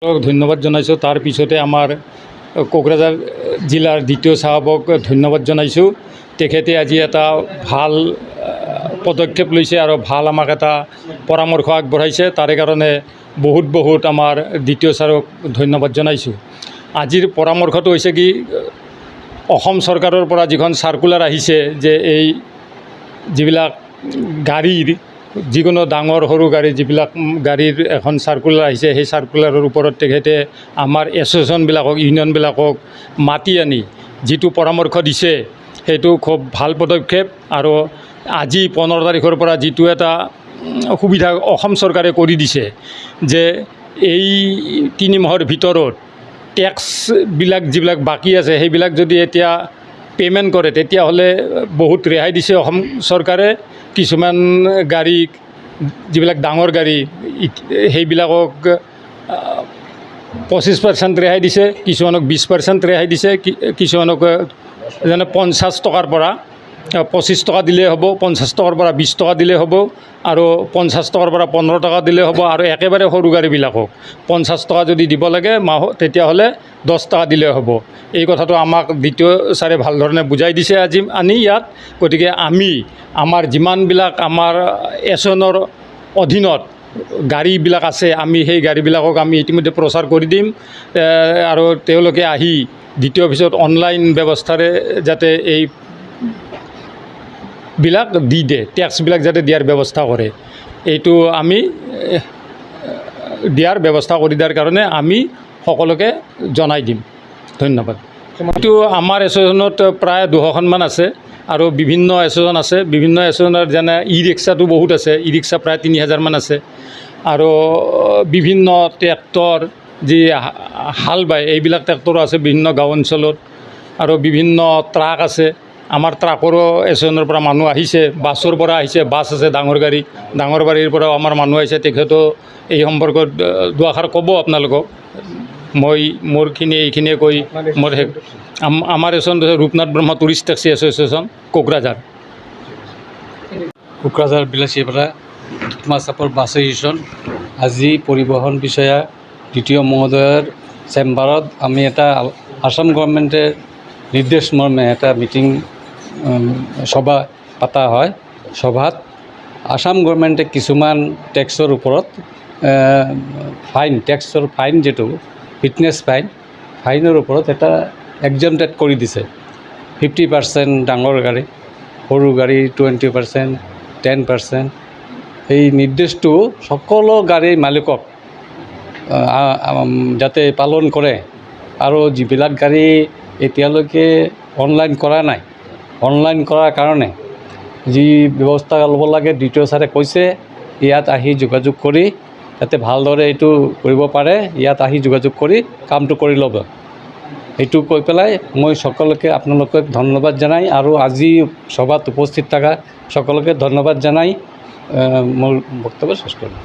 ধন্যবাদ জনাইছোঁ। তাৰ পিছতে আমাৰ কোকৰাঝাৰ জিলাৰ দ্বিতীয় চাহাবক ধন্যবাদ জনাইছোঁ। তেখেতে আজি এটা ভাল পদক্ষেপ লৈছে আৰু ভাল আমাক এটা পৰামৰ্শ আগবঢ়াইছে। তাৰে কাৰণে বহুত আমাৰ দ্বিতীয় ছাৰক ধন্যবাদ জনাইছোঁ। আজিৰ পৰামৰ্শটো হৈছে কি, অসম চৰকাৰৰ পৰা যিখন চাৰ্কুলাৰ আহিছে যে এই যিবিলাক গাড়ীৰ যিকোনো ডাঙৰ সৰু গাড়ী যিবিলাক গাড়ীৰ এখন চাৰ্কুলাৰ আহিছে, সেই চাৰ্কুলাৰৰ ওপৰত তেখেতে আমাৰ এছ'চিয়েশ্যনবিলাকক ইউনিয়নবিলাকক মাতি আনি যিটো পৰামৰ্শ দিছে সেইটো খুব ভাল পদক্ষেপ। আৰু আজি 15 তাৰিখৰ পৰা যিটো এটা সুবিধা অসম চৰকাৰে কৰি দিছে যে এই 3 মাহৰ ভিতৰত টেক্সবিলাক যিবিলাক বাকী আছে সেইবিলাক যদি এতিয়া পে'মেণ্ট কৰে তেতিয়াহ'লে বহুত ৰেহাই দিছে অসম চৰকাৰে। কিছুমান গাড়ীক যিবিলাক ডাঙৰ গাড়ী সেইবিলাকক 25% ৰেহাই দিছে, কিছুমানক 20% ৰেহাই দিছে, কিছুমানক যেনে 50 টকাৰ পৰা 25 টকা দিলেই হ'ব, 50 টকাৰ পৰা 20 টকা দিলেই হ'ব, আৰু 50 টকাৰ পৰা 15 টকা দিলেই হ'ব। আৰু একেবাৰে সৰু গাড়ীবিলাকক 50 টকা যদি দিব লাগে মাহত তেতিয়াহ'লে 10 টকা দিলেই হ'ব। এই কথাটো আমাক দ্বিতীয় ছাৰে ভাল ধৰণে বুজাই দিছে আজি আনি ইয়াত। গতিকে আমি আমাৰ যিমানবিলাক আমাৰ এছনৰ অধীনত গাড়ীবিলাক আছে আমি সেই গাড়ীবিলাকক আমি ইতিমধ্যে প্ৰচাৰ কৰি দিম আৰু তেওঁলোকে আহি দ্বিতীয় অফিচত অনলাইন ব্যৱস্থাৰে যাতে এইবিলাক দি দিয়ে, টেক্সবিলাক যাতে দিয়াৰ ব্যৱস্থা কৰে, এইটো আমি দিয়াৰ ব্যৱস্থা কৰি দিয়াৰ কাৰণে আমি সকলোকে জনাই দিম। ধন্যবাদ। এইটো আমাৰ এছ'চিয়েশ্যনত প্ৰায় 200খনমান আছে আৰু বিভিন্ন এছ'চিয়েশ্যন আছে। বিভিন্ন এছ'চিয়েশ্যনৰ যেনে ই ৰিক্সাটো বহুত আছে, ই ৰিক্সা প্ৰায় 3000মান আছে। আৰু বিভিন্ন ট্ৰেক্টৰ যি হাল বায় এইবিলাক ট্ৰেক্টৰো আছে বিভিন্ন গাঁও অঞ্চলত। আৰু বিভিন্ন ট্ৰাক আছে, আমাৰ ট্ৰাকৰো এছ'চিয়েশ্যনৰ পৰা মানুহ আহিছে, বাছৰ পৰা আহিছে, বাছ আছে ডাঙৰ গাড়ী, ডাঙৰ গাড়ীৰ পৰাও আমাৰ মানুহ আহিছে। তেখেতেও এই সম্পৰ্কত দুআষাৰ ক'ব আপোনালোকক। মই মোৰখিনি এইখিনিয়ে কৈ মোৰ আমাৰ association Rupnath Brahma tourist taxi association Kokrajhar. Kokrajhar Bilasipara Chapar bus association আজি পৰিবহণ বিষয়া দ্বিতীয় মহোদয়ৰ চেম্বাৰত আমি এটা আসাম গভৰ্ণমেণ্টে নিৰ্দেশ মৰ্মে এটা মিটিং সভা পতা হয়। সভাত আসাম গভৰ্ণমেণ্টে কিছুমান টেক্সৰ ওপৰত টেক্সৰ ফাইন যিটো ফিটনেছ ফাইনৰ ওপৰত এটা এক্সেম্পটেড কৰি দিছে। 50% ডাঙৰ গাড়ী, সৰু গাড়ী 20%, 10%। এই নিৰ্দেশটো সকলো গাড়ীৰ মালিকক যাতে পালন কৰে। আৰু যিবিলাক গাড়ী এতিয়ালৈকে অনলাইন কৰা নাই, অনলাইন কৰাৰ কাৰণে যি ব্যৱস্থা ল'ব লাগে দ্বিতীয় ছাৰে কৈছে, ইয়াত আহি যোগাযোগ কৰি যাতে ভালদৰে এইটো কৰিব পাৰে, ইয়াত আহি যোগাযোগ কৰি কামটো কৰি ল'ব। এইটো কৈ পেলাই মই সকলোকে আপোনালোকক ধন্যবাদ জনাই আৰু আজি সভাত উপস্থিত থকা সকলোকে ধন্যবাদ জনাই মোৰ বক্তব্য শেষ কৰিম।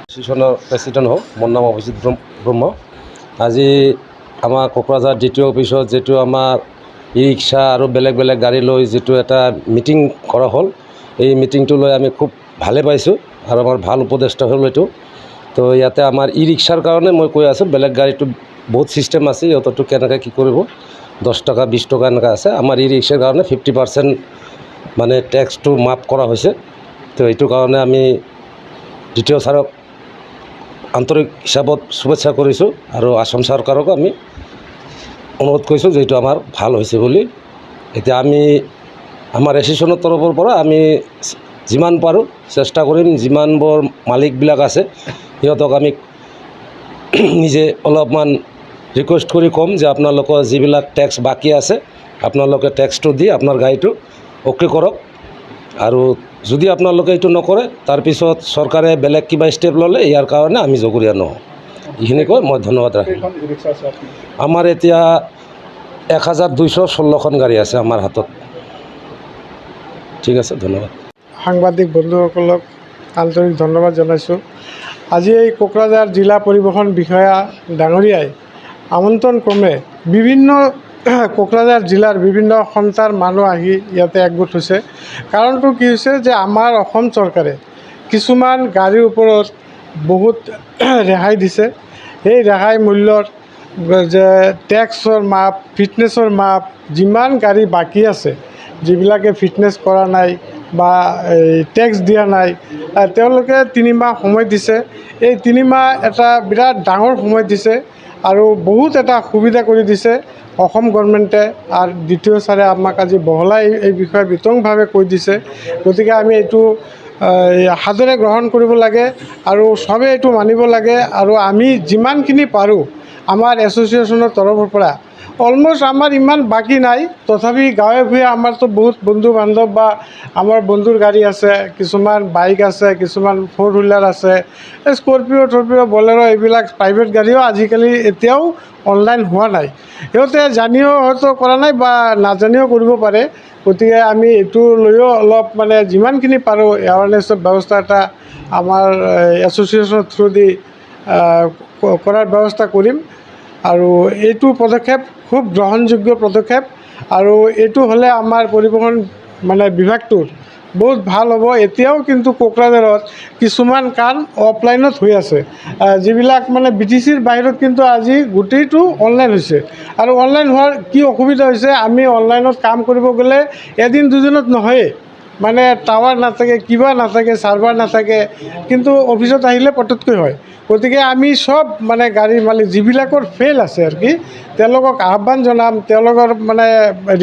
এছ'চিয়েশ্যনৰ প্ৰেচিডেণ্ট হওঁ, মোৰ নাম অভিজিত ব্ৰহ্ম। আজি আমাৰ কোকৰাঝাৰ দ্বিতীয় অফিচত যিটো আমাৰ ই ৰিক্সা আৰু বেলেগ গাড়ী লৈ যিটো এটা মিটিং কৰা হ'ল, এই মিটিংটো লৈ আমি খুব ভালে পাইছোঁ আৰু আমাৰ ভাল উপদেষ্টা হ'ল এইটো। তো ইয়াতে আমাৰ ই ৰিক্সাৰ কাৰণে মই কৈ আছোঁ, বেলেগ গাড়ীটো বহুত ছিষ্টেম আছে, সিহঁতৰটো কেনেকৈ কি কৰিব, 10 টকা 20 টকা এনেকৈ আছে। আমাৰ ই ৰিক্সাৰ কাৰণে 50% মানে টেক্সটো মাফ কৰা হৈছে। তো এইটো কাৰণে আমি দ্বিতীয় ছাৰক আন্তৰিক হিচাপত শুভেচ্ছা কৰিছোঁ আৰু আসাম চৰকাৰকো আমি অনুৰোধ কৰিছোঁ যে এইটো আমাৰ ভাল হৈছে বুলি। এতিয়া আমি আমাৰ এছ'চিয়েশ্যনৰ তৰফৰ পৰা আমি যিমান পাৰোঁ চেষ্টা কৰিম, যিমানবোৰ মালিকবিলাক আছে সিহঁতক আমি নিজে অলপমান ৰিকুৱেষ্ট কৰি ক'ম যে আপোনালোকৰ যিবিলাক টেক্স বাকী আছে আপোনালোকে টেক্সটো দি আপোনাৰ গাড়ীটো অ'কে কৰক। আৰু যদি আপোনালোকে এইটো নকৰে তাৰপিছত চৰকাৰে বেলেগ কিবা ষ্টেপ ল'লে ইয়াৰ কাৰণে আমি জগৰীয়া নহওঁ। এইখিনি কৈ মই ধন্যবাদ ৰাখিম। আমাৰ এতিয়া 1216খন গাড়ী আছে আমাৰ হাতত। ঠিক আছে, ধন্যবাদ। সাংবাদিক বন্ধুসকলক আন্তৰিক ধন্যবাদ জনাইছোঁ। আজি এই কোকৰাঝাৰ জিলা পৰিবহণ বিষয়া ডাঙৰীয়াই আমন্ত্ৰণ ক্ৰমে বিভিন্ন কোকৰাঝাৰ জিলাৰ বিভিন্ন সন্থাৰ মানুহ আহি ইয়াতে একগোট হৈছে। কাৰণটো কি হৈছে যে আমাৰ অসম চৰকাৰে কিছুমান গাড়ীৰ ওপৰত বহুত ৰেহাই দিছে। সেই ৰেহাই মূল্যৰ যে টেক্সৰ মাপ, ফিটনেছৰ মাপ, যিমান গাড়ী বাকী আছে, যিবিলাকে ফিটনেছ কৰা নাই বা এই টেক্স দিয়া নাই, তেওঁলোকে 3 মাহ সময় দিছে। এই 3 মাহ এটা বিৰাট ডাঙৰ সময় দিছে আৰু বহুত এটা সুবিধা কৰি দিছে অসম গভৰ্ণমেণ্টে। আৰু দ্বিতীয় ছাৰে আমাক আজি বহলাই এই বিষয়ে বিতংভাৱে কৈ দিছে। গতিকে আমি এইটো সাদৰে গ্ৰহণ কৰিব লাগে আৰু চবে এইটো মানিব লাগে। আৰু আমি যিমানখিনি পাৰোঁ আমাৰ এছ'চিয়েশ্যনৰ তৰফৰ পৰা, অলমষ্ট আমাৰ ইমান বাকী নাই, তথাপি গাঁৱে ভূঞে আমাৰতো বহুত বন্ধু বান্ধৱ বা আমাৰ বন্ধুৰ গাড়ী আছে, কিছুমান বাইক আছে, কিছুমান 4 হুইলাৰ আছে, স্কৰপিঅ' বলেৰ' এইবিলাক প্ৰাইভেট গাড়ীও আজিকালি এতিয়াও অনলাইন হোৱা নাই। সিহঁতে জানিও হয়তো কৰা নাই বা নাজানিও কৰিব পাৰে। গতিকে আমি এইটো লৈও অলপ মানে যিমানখিনি পাৰোঁ এৱাৰনেছৰ ব্যৱস্থা এটা আমাৰ এছ'চিয়েশ্যনৰ থ্ৰুদি কৰাৰ ব্যৱস্থা কৰিম। আৰু এইটো পদক্ষেপ খুব গ্ৰহণযোগ্য পদক্ষেপ আৰু এইটো হ'লে আমাৰ পৰিবহণ মানে বিভাগটোৰ বহুত ভাল হ'ব। এতিয়াও কিন্তু কোকৰাঝাৰত কিছুমান কাম অফলাইনত হৈ আছে, যিবিলাক মানে BTCৰ বাহিৰত কিন্তু আজি গোটেইটো অনলাইন হৈছে। আৰু অনলাইন হোৱাৰ কি অসুবিধা হৈছে, আমি অনলাইনত কাম কৰিব গ'লে এদিন দুদিনত নহয়েই, মানে টাৱাৰ নাথাকে, কিবা নাথাকে, ছাৰ্ভাৰ নাথাকে, কিন্তু অফিচত আহিলে পটককৈ হয়। গতিকে আমি চব মানে গাড়ীৰ মালিক যিবিলাকৰ ফেইল আছে আৰু কি, তেওঁলোকক আহ্বান জনাম, তেওঁলোকৰ মানে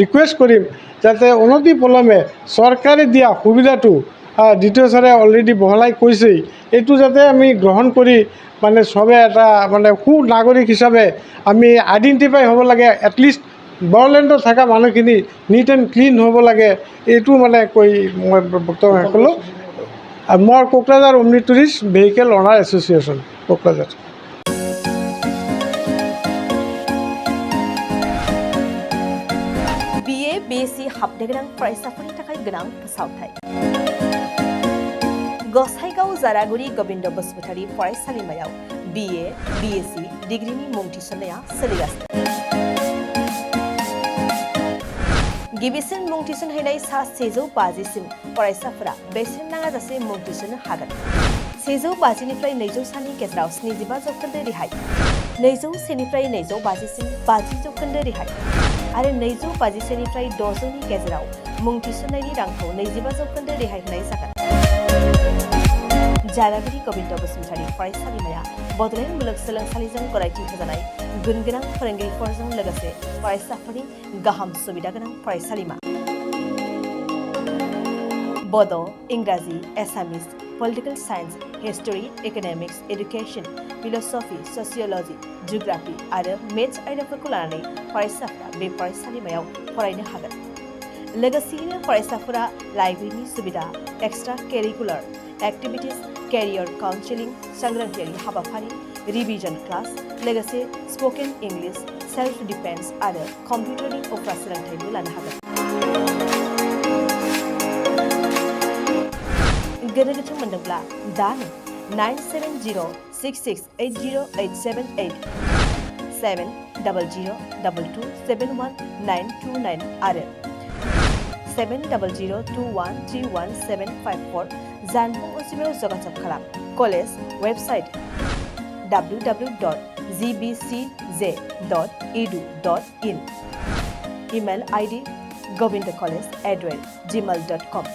ৰিকুৱেষ্ট কৰিম যাতে অনতি পলমে চৰকাৰে দিয়া সুবিধাটো, দ্বিতীয় ছাৰে অলৰেডি বহলাই কৈছেই, এইটো যাতে আমি গ্ৰহণ কৰি মানে চবে এটা মানে সু নাগৰিক হিচাপে আমি আইডেণ্টিফাই হ'ব লাগে। এটলিষ্ট বড়োলেণ্ডত থকা মানুহখিনি নিট এণ্ড ক্লিন হ'ব লাগে, এইটো মানে কৈ মই বক্তব্য শেষ কৰিলোঁ। মই কোকৰাঝাৰ অমনি টুৰিষ্ট ভেহিকেল অনাৰ এছ'চিয়েশ্যন কোকৰাঝাৰ। BA BSc हाबनो गोनां फरायसाफोरनि थाखाय गोनां फोसावथाय। गसाइगाव जारागुरि गोविन्द बसुमतारी फरायसालिमायाव BA BSc डिग्रीनि मुं थिसननाया सोलिगासिनो। गिबिसिन मुं थिसनहैनाय सा 150 फरायसाफोरा बेसेन नाङाजासे मुं थिसननो हागोन। 150 निफ्राय 200 सानि गेजेराव 75% रेहाय, 201 निफ्राय 250 सिम 50% रेहाय आरो 250 निफ्राय 600 नि गेजेराव मुं थिसननायनि रांखौ 25% रेहाय होनाय जागोन। जारागुरि गोविन्द बसुमतारी फरायसालिमाया बड'लेण्ड मुलुगसोलोंसालिजों गनायथि होजानाय गुनगोनां फोरोंगिरिफोरजों लोगोसे फरायसाफोरनि गाहाम सुबिदा गोनां फरायसालिमा। बड', इंराजि, Assamese, political science, history, economics, education, philosophy, sociology, geography आरो मेथ्स आयदाफोरखौ लानानै फरायसाफोरा बे फरायसालिमायाव फरायनो हागोन। लोगोसेयैनो फरायसाफोरा लाइब्रेरिनि सुबिदा, extra curricular activities, career counselling, सांग्रांथियारि हाबाफारि, रिविजन क्लास, लोगोसे स्पोकन इंग्लिश, सेल्फ डिफेन्स आरो कम्पिउटारनि उफ्रा सोलोंथायबो लानो हागोन। गोनो गोथो मोनदोंब्ला दानो 9706680878 7002271929 आरो 7002131754 जानबुं अनजिमायाव जगाजग खालाम। College website www.gbcj.edu.in, email ID govindcollege@gmail.com।